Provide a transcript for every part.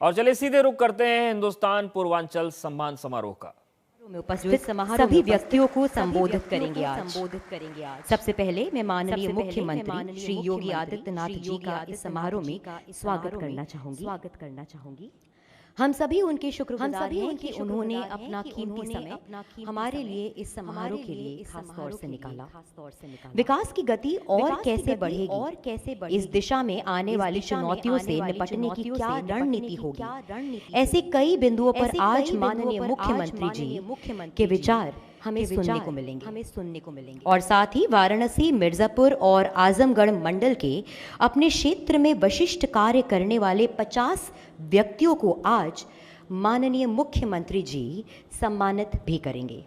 और चलिए सीधे रुख करते हैं हिंदुस्तान पूर्वांचल सम्मान समारोह का। में उपस्थित सभी व्यक्तियों को संबोधित करेंगे आज। सबसे पहले मैं माननीय मुख्यमंत्री श्री योगी आदित्यनाथ जी का इस समारोह में स्वागत करना चाहूंगी। हम सभी उनके शुक्रगुजार हैं कि उन्होंने अपना कीमती समय हमारे लिए इस समारोह के लिए खास तौर से निकाला। विकास की गति और कैसे बढ़ेगी, इस दिशा में आने वाली चुनौतियों से निपटने की क्या रणनीति होगी, ऐसे कई बिंदुओं पर आज माननीय मुख्यमंत्री जी के विचार हमें सुनने को मिलेंगे। और साथ ही वाराणसी, मिर्जापुर और आजमगढ़ मंडल के अपने क्षेत्र में विशिष्ट कार्य करने वाले 50 व्यक्तियों को आज माननीय मुख्यमंत्री जी सम्मानित भी करेंगे।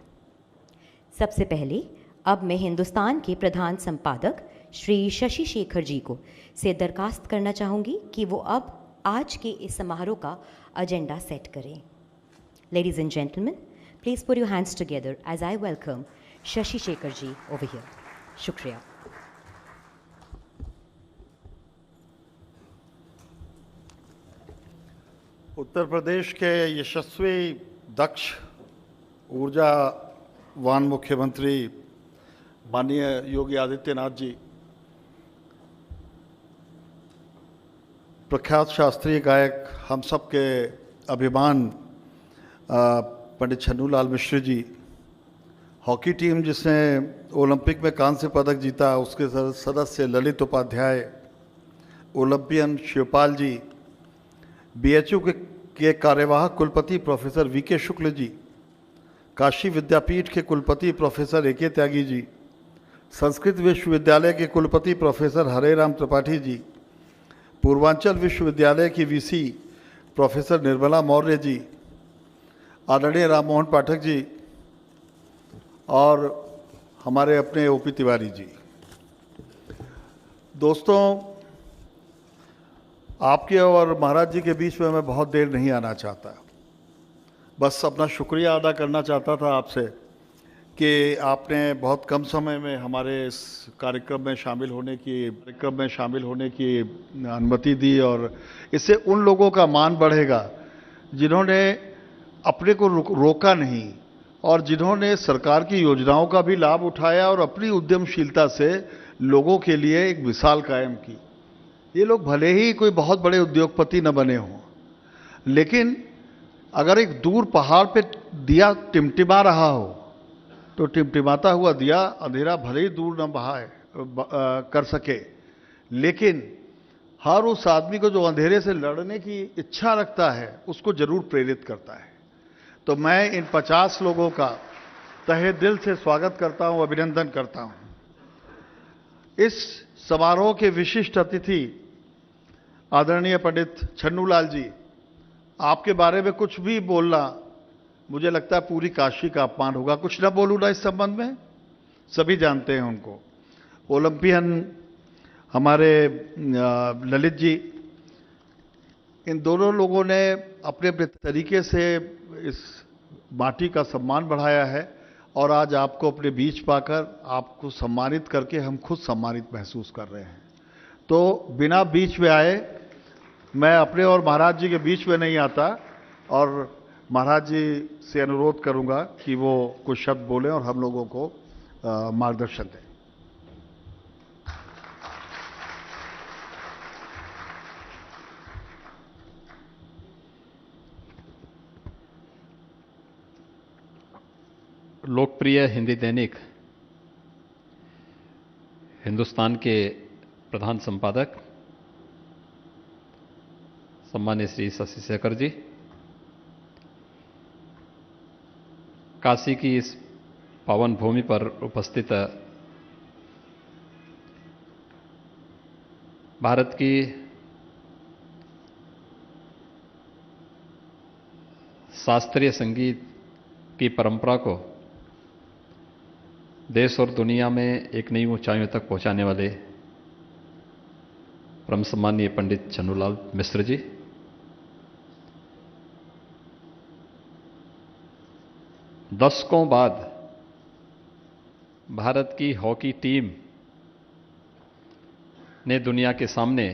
सबसे पहले अब मैं हिंदुस्तान के प्रधान संपादक श्री शशि शेखर जी को से दरखास्त करना चाहूँगी कि वो अब आज के इस समारोह का एजेंडा सेट करें। Ladies and gentleman, please put your hands together as I welcome Shashi Shekhar ji over here. शुक्रिया। उत्तर प्रदेश के यशस्वी दक्ष ऊर्जावान मुख्यमंत्री माननीय योगी आदित्यनाथ जी, प्रख्यात शास्त्रीय गायक हम सब के अभिमान पंडित छन्नूलाल मिश्र जी, हॉकी टीम जिसने ओलंपिक में कांस्य पदक जीता उसके सदस्य ललित उपाध्याय, ओलंपियन शिवपाल जी, बीएचयू के कार्यवाहक कुलपति प्रोफेसर वीके शुक्ल जी, काशी विद्यापीठ के कुलपति प्रोफेसर एके त्यागी जी, संस्कृत विश्वविद्यालय के कुलपति प्रोफेसर हरेराम त्रिपाठी जी, पूर्वांचल विश्वविद्यालय की वीसी प्रोफेसर निर्मला मौर्य जी, आदरणीय राम मोहन पाठक जी और हमारे अपने ओपी तिवारी जी। दोस्तों, आपके और महाराज जी के बीच में मैं बहुत देर नहीं आना चाहता, बस अपना शुक्रिया अदा करना चाहता था आपसे कि आपने बहुत कम समय में हमारे इस कार्यक्रम में शामिल होने की अनुमति दी और इससे उन लोगों का मान बढ़ेगा जिन्होंने अपने को रोका नहीं और जिन्होंने सरकार की योजनाओं का भी लाभ उठाया और अपनी उद्यमशीलता से लोगों के लिए एक मिसाल कायम की। ये लोग भले ही कोई बहुत बड़े उद्योगपति न बने हों, लेकिन अगर एक दूर पहाड़ पे दिया टिमटिमा रहा हो तो टिमटिमाता हुआ दिया अंधेरा भले ही दूर न कर सके, लेकिन हर उस आदमी को जो अंधेरे से लड़ने की इच्छा रखता है उसको जरूर प्रेरित करता है। तो मैं इन 50 लोगों का तहे दिल से स्वागत करता हूं, अभिनंदन करता हूं। इस समारोह के विशिष्ट अतिथि आदरणीय पंडित छन्नूलाल जी, आपके बारे में कुछ भी बोलना मुझे लगता है पूरी काशी का अपमान होगा। कुछ ना बोलूं ना इस संबंध में, सभी जानते हैं उनको। ओलंपियन हमारे ललित जी, इन दोनों लोगों ने अपने अपने तरीके से इस माटी का सम्मान बढ़ाया है और आज आपको अपने बीच पाकर आपको सम्मानित करके हम खुद सम्मानित महसूस कर रहे हैं। तो बिना बीच में आए मैं अपने और महाराज जी के बीच में नहीं आता और महाराज जी से अनुरोध करूंगा कि वो कुछ शब्द बोलें और हम लोगों को मार्गदर्शन दें। लोकप्रिय हिंदी दैनिक हिंदुस्तान के प्रधान संपादक सम्मान्य श्री शशि शेखर जी, काशी की इस पावन भूमि पर उपस्थित भारत की शास्त्रीय संगीत की परंपरा को देश और दुनिया में एक नई ऊंचाइयों तक पहुंचाने वाले परम सम्मानीय पंडित छन्नूलाल मिश्र जी, दशकों बाद भारत की हॉकी टीम ने दुनिया के सामने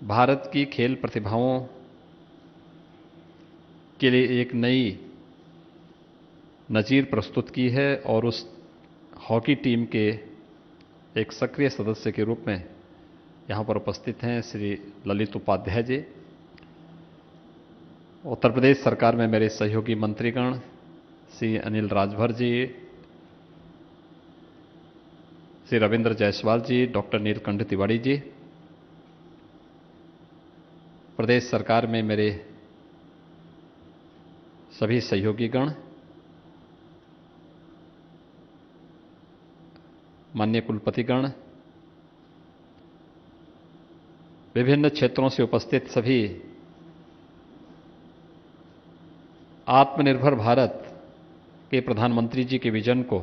भारत की खेल प्रतिभाओं के लिए एक नई नज़ीर प्रस्तुत की है और उस हॉकी टीम के एक सक्रिय सदस्य के रूप में यहाँ पर उपस्थित हैं श्री ललित उपाध्याय जी। उत्तर प्रदेश सरकार में मेरे सहयोगी मंत्रीगण श्री अनिल राजभर जी, श्री रविंद्र जायसवाल जी, डॉक्टर नीलकंठ तिवारी जी। प्रदेश सरकार में मेरे सभी सहयोगीगण, माननीय कुलपतिगण, विभिन्न क्षेत्रों से उपस्थित सभी आत्मनिर्भर भारत के प्रधानमंत्री जी के विजन को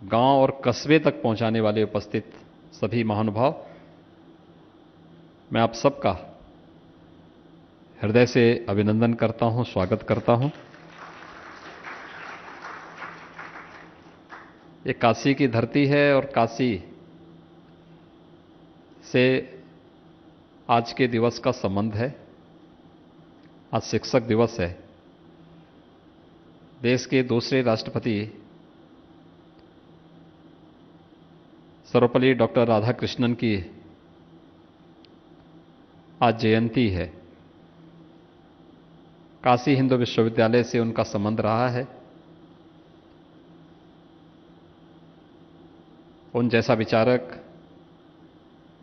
गांव और कस्बे तक पहुंचाने वाले उपस्थित सभी महानुभाव, मैं आप सबका हृदय से अभिनंदन करता हूं, स्वागत करता हूं। ये काशी की धरती है और काशी से आज के दिवस का संबंध है। आज शिक्षक दिवस है। देश के दूसरे राष्ट्रपति सर्वपल्ली डॉक्टर राधाकृष्णन की आज जयंती है। काशी हिंदू विश्वविद्यालय से उनका संबंध रहा है। उन जैसा विचारक,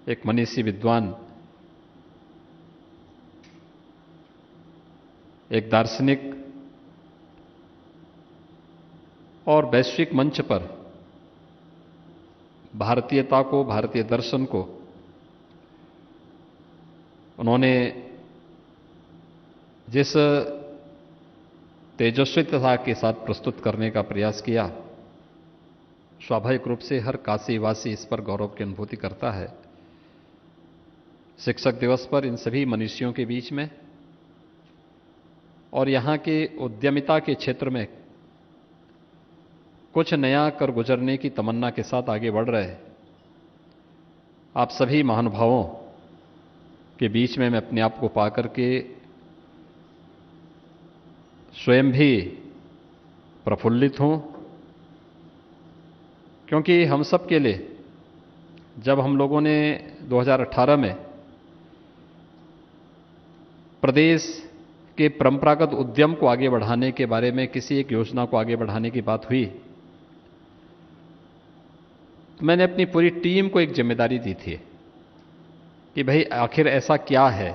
एक मनीषी विद्वान, एक दार्शनिक और वैश्विक मंच पर भारतीयता को, भारतीय दर्शन को उन्होंने जिस तेजस्विता के साथ प्रस्तुत करने का प्रयास किया, स्वाभाविक रूप से हर काशीवासी इस पर गौरव की अनुभूति करता है। शिक्षक दिवस पर इन सभी मनीषियों के बीच में और यहाँ के उद्यमिता के क्षेत्र में कुछ नया कर गुजरने की तमन्ना के साथ आगे बढ़ रहे आप सभी महानुभावों के बीच में मैं अपने आप को पाकर के स्वयं भी प्रफुल्लित हूं, क्योंकि हम सब के लिए जब हम लोगों ने 2018 में प्रदेश के परंपरागत उद्यम को आगे बढ़ाने के बारे में किसी एक योजना को आगे बढ़ाने की बात हुई, तो मैंने अपनी पूरी टीम को एक जिम्मेदारी दी थी कि भाई आखिर ऐसा क्या है।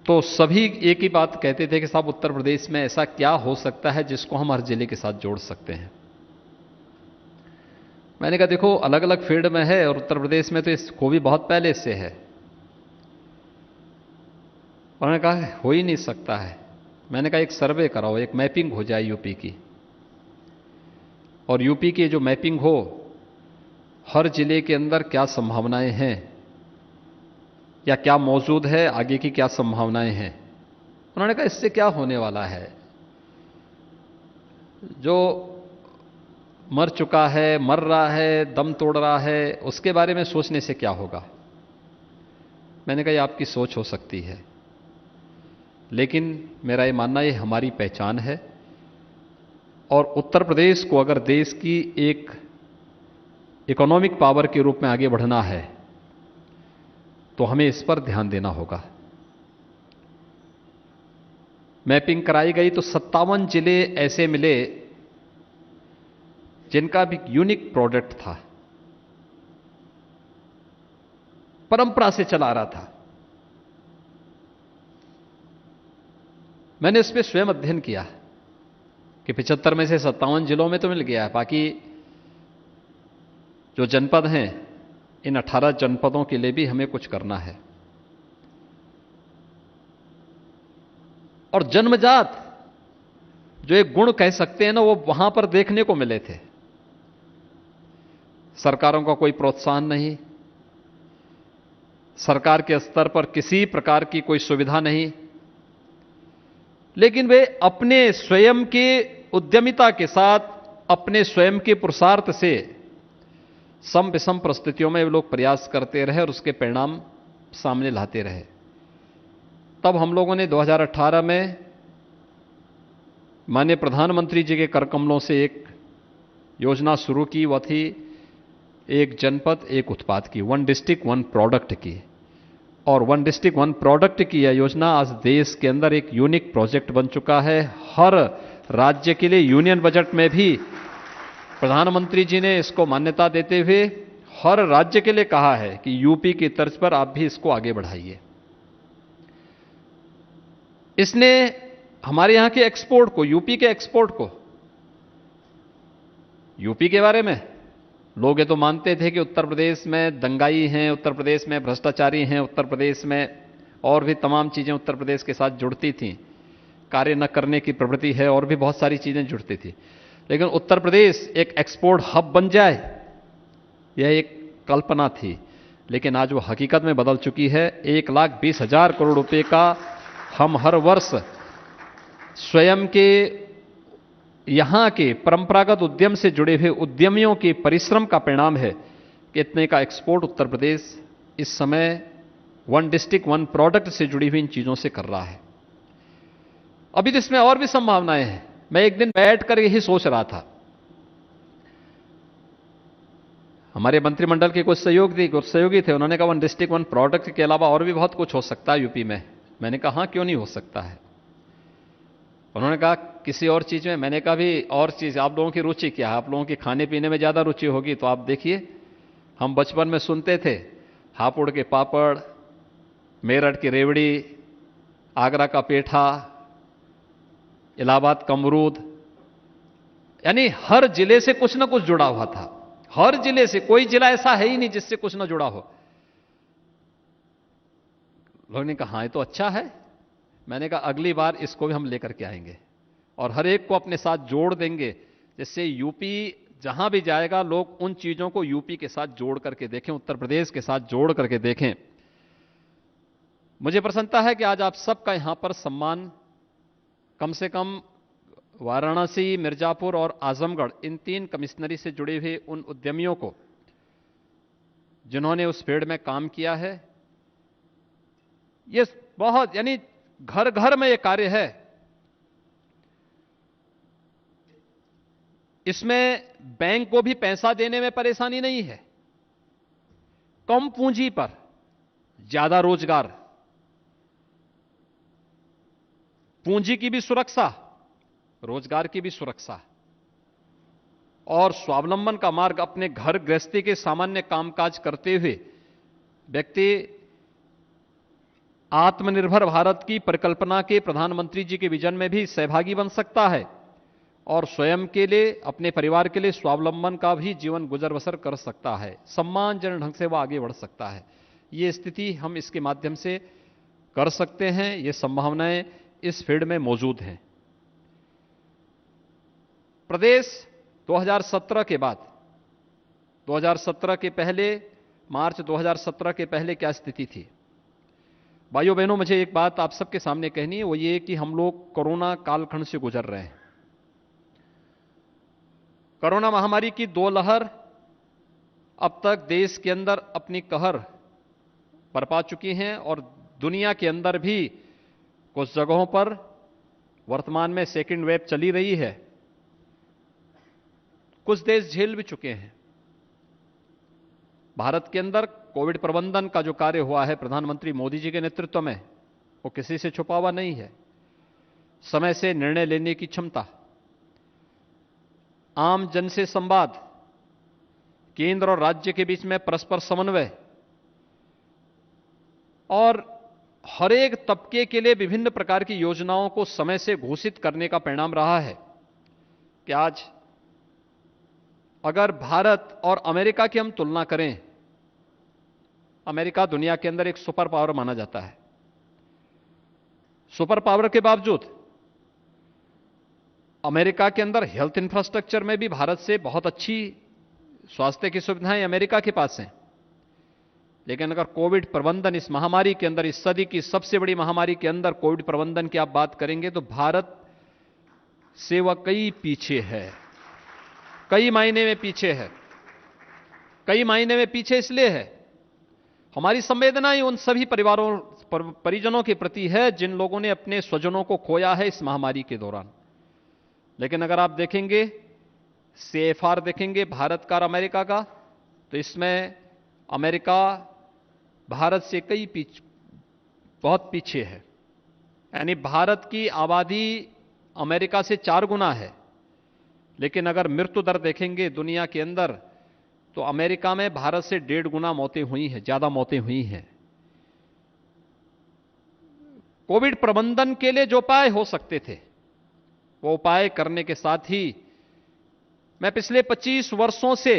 तो सभी एक ही बात कहते थे कि साहब उत्तर प्रदेश में ऐसा क्या हो सकता है जिसको हम हर जिले के साथ जोड़ सकते हैं। मैंने कहा देखो अलग अलग फील्ड में है और उत्तर प्रदेश में तो इस खूबी बहुत पहले से है। उन्होंने कहा हो ही नहीं सकता है। मैंने कहा एक सर्वे कराओ, एक मैपिंग हो जाए यूपी की, और यूपी की जो मैपिंग हो, हर जिले के अंदर क्या संभावनाएं हैं या क्या मौजूद है, आगे की क्या संभावनाएं हैं। उन्होंने कहा इससे क्या होने वाला है, जो मर चुका है, मर रहा है, दम तोड़ रहा है, उसके बारे में सोचने से क्या होगा। मैंने कहा ये आपकी सोच हो सकती है, लेकिन मेरा ये मानना ये हमारी पहचान है, और उत्तर प्रदेश को अगर देश की एक इकोनॉमिक पावर के रूप में आगे बढ़ना है तो हमें इस पर ध्यान देना होगा। मैपिंग कराई गई तो 57 जिले ऐसे मिले जिनका भी यूनिक प्रोडक्ट था, परंपरा से चला आ रहा था। मैंने इस पे स्वयं अध्ययन किया कि 75 में से 57 जिलों में तो मिल गया है, बाकी जो जनपद हैं इन 18 जनपदों के लिए भी हमें कुछ करना है। और जन्मजात जो एक गुण कह सकते हैं ना, वो वहां पर देखने को मिले थे। सरकारों का कोई प्रोत्साहन नहीं, सरकार के स्तर पर किसी प्रकार की कोई सुविधा नहीं, लेकिन वे अपने स्वयं के उद्यमिता के साथ, अपने स्वयं के पुरुषार्थ से सम विषम परिस्थितियों में वे लोग प्रयास करते रहे और उसके परिणाम सामने लाते रहे। तब हम लोगों ने 2018 में माननीय प्रधानमंत्री जी के कर कमलों से एक योजना शुरू की। वह थी एक जनपद एक उत्पाद की, वन डिस्ट्रिक्ट वन प्रोडक्ट की। और वन डिस्ट्रिक्ट वन प्रोडक्ट की यह योजना आज देश के अंदर एक यूनिक प्रोजेक्ट बन चुका है। हर राज्य के लिए यूनियन बजट में भी प्रधानमंत्री जी ने इसको मान्यता देते हुए हर राज्य के लिए कहा है कि यूपी की तर्ज पर आप भी इसको आगे बढ़ाइए। इसने हमारे यहां के एक्सपोर्ट को, यूपी के एक्सपोर्ट को, यूपी के बारे में लोग ये तो मानते थे कि उत्तर प्रदेश में दंगाई हैं, उत्तर प्रदेश में भ्रष्टाचारी हैं, उत्तर प्रदेश में और भी तमाम चीजें उत्तर प्रदेश के साथ जुड़ती थीं, कार्य न करने की प्रवृत्ति है और भी बहुत सारी चीजें जुड़ती थी। लेकिन उत्तर प्रदेश एक एक्सपोर्ट हब बन जाए, यह एक कल्पना थी, लेकिन आज वो हकीकत में बदल चुकी है। 1,20,000 करोड़ रुपए का हम हर वर्ष स्वयं के यहां के परंपरागत उद्यम से जुड़े हुए उद्यमियों के परिश्रम का परिणाम है कि इतने का एक्सपोर्ट उत्तर प्रदेश इस समय वन डिस्ट्रिक्ट वन प्रोडक्ट से जुड़ी हुई इन चीजों से कर रहा है। अभी तो इसमें और भी संभावनाएं हैं। मैं एक दिन बैठकर यही सोच रहा था, हमारे मंत्रिमंडल के कुछ सहयोगी थे, उन्होंने कहा वन डिस्ट्रिक्ट वन प्रोडक्ट के अलावा और भी बहुत कुछ हो सकता है यूपी में। मैंने कहा हाँ, क्यों नहीं हो सकता है। उन्होंने कहा किसी और चीज में। मैंने कहा भी और चीज, आप लोगों की रुचि क्या है? आप लोगों की खाने पीने में ज्यादा रुचि होगी तो आप देखिए, हम बचपन में सुनते थे हापुड़ के पापड़, मेरठ की रेवड़ी, आगरा का पेठा, इलाहाबाद का अमरूद, यानी हर जिले से कुछ ना कुछ जुड़ा हुआ था। हर जिले से, कोई जिला ऐसा है ही नहीं जिससे कुछ ना जुड़ा हो। लोगों ने कहा हाँ ये तो अच्छा है। मैंने कहा अगली बार इसको भी हम लेकर के आएंगे और हर एक को अपने साथ जोड़ देंगे, जिससे यूपी जहां भी जाएगा लोग उन चीजों को यूपी के साथ जोड़ करके देखें, उत्तर प्रदेश के साथ जोड़ करके देखें। मुझे प्रसन्नता है कि आज आप सबका यहां पर सम्मान, कम से कम वाराणसी, मिर्जापुर और आजमगढ़, इन 3 कमिश्नरी से जुड़े हुए उन उद्यमियों को जिन्होंने उस फील्ड में काम किया है, ये बहुत, यानी घर घर में ये कार्य है। इसमें बैंक को भी पैसा देने में परेशानी नहीं है। कम पूंजी पर ज्यादा रोजगार, पूंजी की भी सुरक्षा, रोजगार की भी सुरक्षा और स्वावलंबन का मार्ग अपने घर गृहस्थी के सामान्य कामकाज करते हुए व्यक्ति आत्मनिर्भर भारत की परिकल्पना के प्रधानमंत्री जी के विजन में भी सहभागी बन सकता है और स्वयं के लिए, अपने परिवार के लिए स्वावलंबन का भी जीवन गुजर बसर कर सकता है। सम्मानजनक ढंग से वह आगे बढ़ सकता है। ये स्थिति हम इसके माध्यम से कर सकते हैं। ये संभावनाएं इस फील्ड में मौजूद हैं। प्रदेश 2017 के बाद, 2017 के पहले, मार्च 2017 के पहले क्या स्थिति थी? भाइयों बहनों, मुझे एक बात आप सबके सामने कहनी है, वो ये कि हम लोग कोरोना कालखंड से गुजर रहे हैं। कोरोना महामारी की 2 लहर अब तक देश के अंदर अपनी कहर बरपा चुकी हैं और दुनिया के अंदर भी कुछ जगहों पर वर्तमान में सेकेंड वेव चली रही है। कुछ देश झेल भी चुके हैं। भारत के अंदर कोविड प्रबंधन का जो कार्य हुआ है प्रधानमंत्री मोदी जी के नेतृत्व में, वो किसी से छुपा हुआ नहीं है। समय से निर्णय लेने की क्षमता, आम जन से संवाद, केंद्र और राज्य के बीच में परस्पर समन्वय और हर एक तबके के लिए विभिन्न प्रकार की योजनाओं को समय से घोषित करने का परिणाम रहा है कि आज अगर भारत और अमेरिका की हम तुलना करें, अमेरिका दुनिया के अंदर एक सुपर पावर माना जाता है। सुपर पावर के बावजूद अमेरिका के अंदर हेल्थ इंफ्रास्ट्रक्चर में भी भारत से बहुत अच्छी स्वास्थ्य की सुविधाएं अमेरिका के पास हैं। लेकिन अगर कोविड प्रबंधन, इस महामारी के अंदर, इस सदी की सबसे बड़ी महामारी के अंदर कोविड प्रबंधन की आप बात करेंगे तो भारत से वह कई पीछे है, कई मायने में पीछे है। कई मायने में पीछे इसलिए है, हमारी संवेदनाएं उन सभी परिजनों के प्रति है जिन लोगों ने अपने स्वजनों को खोया है इस महामारी के दौरान। लेकिन अगर आप देखेंगे, CFR देखेंगे भारत का और अमेरिका का, तो इसमें अमेरिका भारत से बहुत पीछे है। यानी भारत की आबादी अमेरिका से 4 गुना है, लेकिन अगर मृत्यु दर देखेंगे दुनिया के अंदर, तो अमेरिका में भारत से 1.5 गुना मौतें हुई हैं, ज्यादा मौतें हुई हैं। कोविड प्रबंधन के लिए जो उपाय हो सकते थे, वो उपाय करने के साथ ही मैं पिछले 25 वर्षों से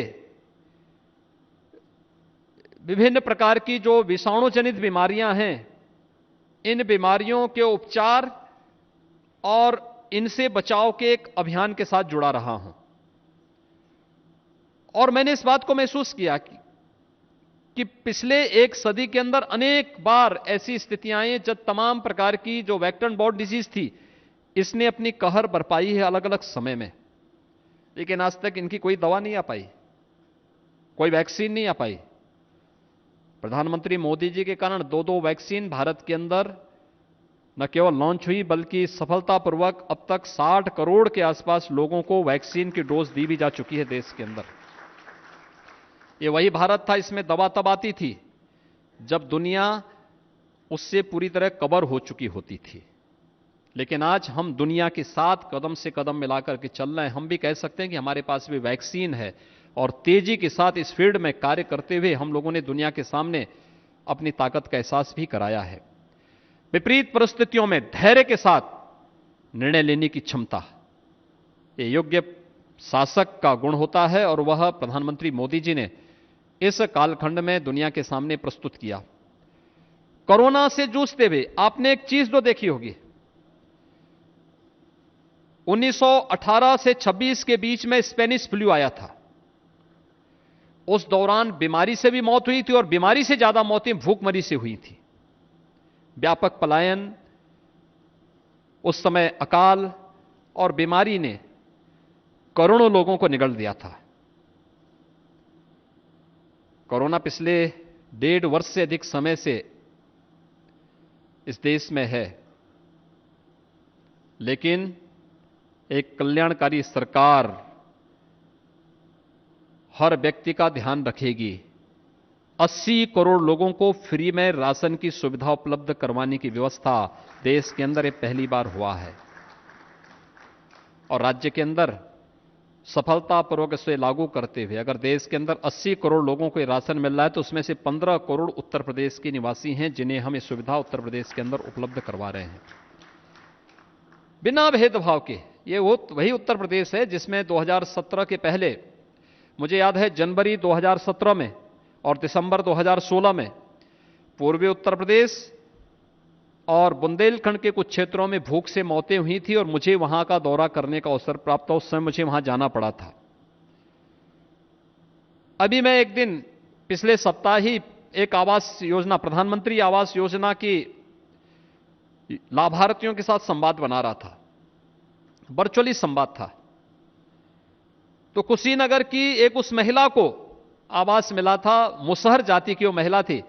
विभिन्न प्रकार की जो विषाणु जनित बीमारियां हैं, इन बीमारियों के उपचार और इनसे बचाव के एक अभियान के साथ जुड़ा रहा हूं। और मैंने इस बात को महसूस किया कि पिछले 1 सदी के अंदर अनेक बार ऐसी स्थितियां आई जब तमाम प्रकार की जो वेक्टर बॉर्न डिजीज थी, इसने अपनी कहर बरपाई है अलग अलग समय में, लेकिन आज तक इनकी कोई दवा नहीं आ पाई, कोई वैक्सीन नहीं आ पाई। प्रधानमंत्री मोदी जी के कारण 2 वैक्सीन भारत के अंदर न केवल लॉन्च हुई, बल्कि सफलतापूर्वक अब तक 60 करोड़ के आसपास लोगों को वैक्सीन की डोज दी भी जा चुकी है देश के अंदर। ये वही भारत था, इसमें दवा तब आती थी जब दुनिया उससे पूरी तरह कवर हो चुकी होती थी। लेकिन आज हम दुनिया के साथ कदम से कदम मिलाकर के चल रहे हैं। हम भी कह सकते हैं कि हमारे पास भी वैक्सीन है, और तेजी के साथ इस फील्ड में कार्य करते हुए हम लोगों ने दुनिया के सामने अपनी ताकत का एहसास भी कराया है। विपरीत परिस्थितियों में धैर्य के साथ निर्णय लेने की क्षमता, ये योग्य शासक का गुण होता है, और वह प्रधानमंत्री मोदी जी ने इस कालखंड में दुनिया के सामने प्रस्तुत किया। कोरोना से जूझते हुए आपने एक चीज तो देखी होगी, 1918 से 26 के बीच में स्पेनिश फ्लू आया था। उस दौरान बीमारी से भी मौत हुई थी, और बीमारी से ज्यादा मौतें भूखमरी से हुई थी। व्यापक पलायन, उस समय अकाल और बीमारी ने करोड़ों लोगों को निगल दिया था। कोरोना पिछले 1.5 वर्ष से अधिक समय से इस देश में है, लेकिन एक कल्याणकारी सरकार हर व्यक्ति का ध्यान रखेगी। 80 करोड़ लोगों को फ्री में राशन की सुविधा उपलब्ध करवाने की व्यवस्था देश के अंदर ये पहली बार हुआ है, और राज्य के अंदर सफलतापूर्वक इसे लागू करते हुए अगर देश के अंदर 80 करोड़ लोगों को ये राशन मिल रहा है, तो उसमें से 15 करोड़ उत्तर प्रदेश के निवासी हैं, जिन्हें हम ये सुविधा उत्तर प्रदेश के अंदर उपलब्ध करवा रहे हैं बिना भेदभाव के। ये वही उत्तर प्रदेश है जिसमें 2017 के पहले, मुझे याद है जनवरी 2017 में और दिसंबर 2016 में पूर्वी उत्तर प्रदेश और बुंदेलखंड के कुछ क्षेत्रों में भूख से मौतें हुई थी, और मुझे वहां का दौरा करने का अवसर प्राप्त हुआ। उस समय मुझे वहां जाना पड़ा था। अभी मैं एक दिन पिछले सप्ताह ही एक आवास योजना, प्रधानमंत्री आवास योजना की लाभार्थियों के साथ संवाद बना रहा था, वर्चुअली संवाद था। तो कुशीनगर की एक उस महिला को आवास मिला था, मुसहर जाति की वो महिला थी।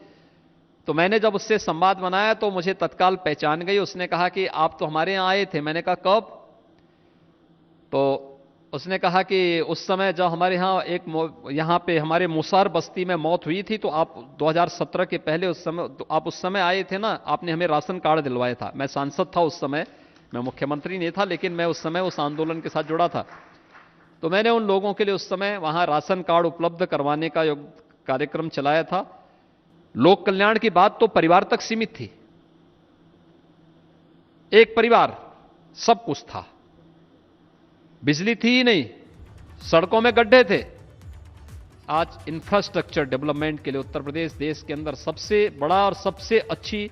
तो मैंने जब उससे संवाद बनाया तो मुझे तत्काल पहचान गई। उसने कहा कि आप तो हमारे यहां आए थे। मैंने कहा कब? तो उसने कहा कि उस समय जब हमारे यहां यहां पे हमारे मुसहर बस्ती में मौत हुई थी, तो आप 2017 के पहले आप उस समय आए थे ना, आपने हमें राशन कार्ड दिलवाया था। मैं सांसद था उस समय, मैं मुख्यमंत्री नहीं था, लेकिन मैं उस समय उस आंदोलन के साथ जुड़ा था। तो मैंने उन लोगों के लिए उस समय वहां राशन कार्ड उपलब्ध करवाने का कार्यक्रम चलाया था। लोक कल्याण की बात तो परिवार तक सीमित थी। एक परिवार, सब कुछ था। बिजली थी ही नहीं, सड़कों में गड्ढे थे। आज इंफ्रास्ट्रक्चर डेवलपमेंट के लिए उत्तर प्रदेश देश के अंदर सबसे बड़ा और सबसे अच्छी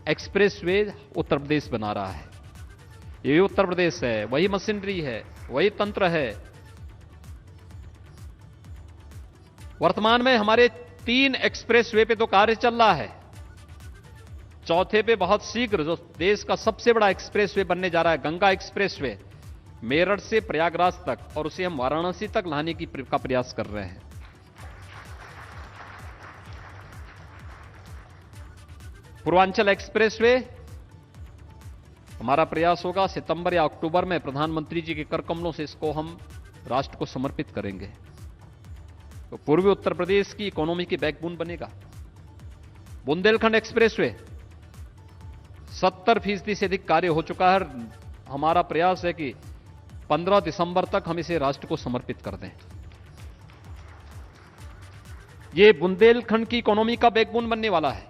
एक्सप्रेसवे उत्तर प्रदेश बना रहा है। ये उत्तर प्रदेश है, वही मशीनरी है, वही तंत्र है। वर्तमान में हमारे 3 एक्सप्रेसवे पे तो कार्य चल रहा है। चौथे पे बहुत शीघ्र जो देश का सबसे बड़ा एक्सप्रेसवे बनने जा रहा है, गंगा एक्सप्रेसवे, मेरठ से प्रयागराज तक, और उसे हम वाराणसी तक लाने का प्रयास कर रहे हैं। पूर्वांचल एक्सप्रेसवे, हमारा प्रयास होगा सितंबर या अक्टूबर में प्रधानमंत्री जी के कर कमलों से इसको हम राष्ट्र को समर्पित करेंगे। तो पूर्वी उत्तर प्रदेश की इकोनॉमी की बैकबोन बनेगा। बुंदेलखंड एक्सप्रेसवे 70% से अधिक कार्य हो चुका है। हमारा प्रयास है कि 15 दिसंबर तक हम इसे राष्ट्र को समर्पित कर दें। ये बुंदेलखंड की इकोनॉमी का बैकबोन बनने वाला है।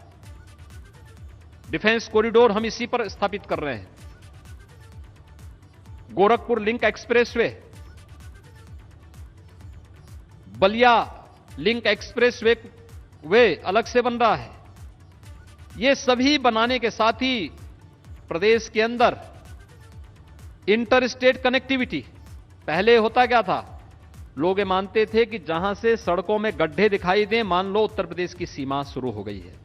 डिफेंस कॉरिडोर हम इसी पर स्थापित कर रहे हैं। Gorakhpur link expressway, Ballia link expressway वे अलग से बन रहा है। ये सभी बनाने के साथ ही प्रदेश के अंदर इंटर स्टेट कनेक्टिविटी, पहले होता क्या था, लोग ये मानते थे कि जहां से सड़कों में गड्ढे दिखाई दें मान लो उत्तर प्रदेश की सीमा शुरू हो गई है,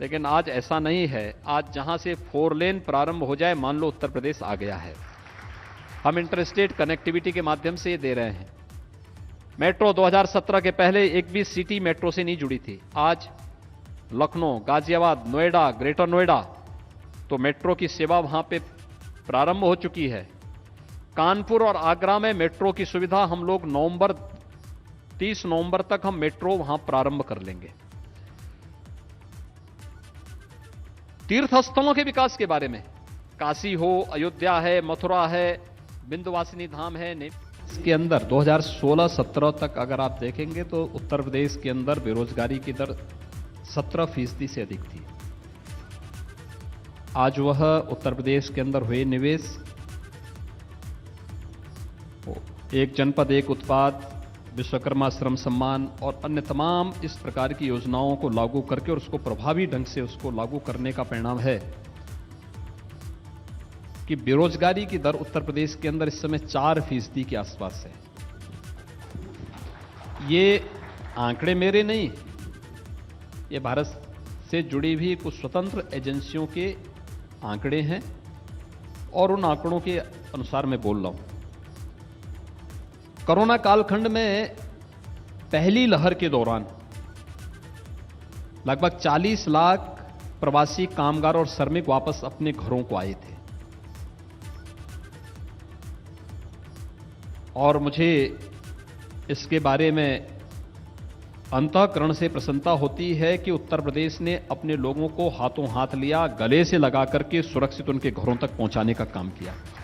लेकिन आज ऐसा नहीं है। आज जहां से 4 लेन प्रारंभ हो जाए मान लो उत्तर प्रदेश आ गया है। हम इंटर स्टेट कनेक्टिविटी के माध्यम से ये दे रहे हैं। मेट्रो 2017 के पहले एक भी सिटी मेट्रो से नहीं जुड़ी थी। आज लखनऊ, गाजियाबाद, नोएडा, ग्रेटर नोएडा, तो मेट्रो की सेवा वहां पे प्रारंभ हो चुकी है। कानपुर और आगरा में मेट्रो की सुविधा हम लोग 30 नवंबर तक हम मेट्रो वहां प्रारंभ कर लेंगे। तीर्थ स्थलों के विकास के बारे में, काशी हो, अयोध्या है, मथुरा है, विंध्यवासिनी धाम है, इसके अंदर 2016-17 तक अगर आप देखेंगे तो उत्तर प्रदेश के अंदर बेरोजगारी की दर 17% से अधिक थी। आज वह उत्तर प्रदेश के अंदर हुए निवेश, एक जनपद एक उत्पाद, विश्वकर्मा श्रम सम्मान और अन्य तमाम इस प्रकार की योजनाओं को लागू करके और उसको प्रभावी ढंग से उसको लागू करने का परिणाम है कि बेरोजगारी की दर उत्तर प्रदेश के अंदर इस समय 4% के आसपास है। ये आंकड़े मेरे नहीं, ये भारत से जुड़ी हुई कुछ स्वतंत्र एजेंसियों के आंकड़े हैं और उन आंकड़ों के अनुसार मैं बोल रहा हूं। कोरोना कालखंड में पहली लहर के दौरान लगभग 40 लाख प्रवासी कामगार और श्रमिक वापस अपने घरों को आए थे और मुझे इसके बारे में अंतःकरण से प्रसन्नता होती है कि उत्तर प्रदेश ने अपने लोगों को हाथों हाथ लिया, गले से लगा करके सुरक्षित उनके घरों तक पहुंचाने का काम किया।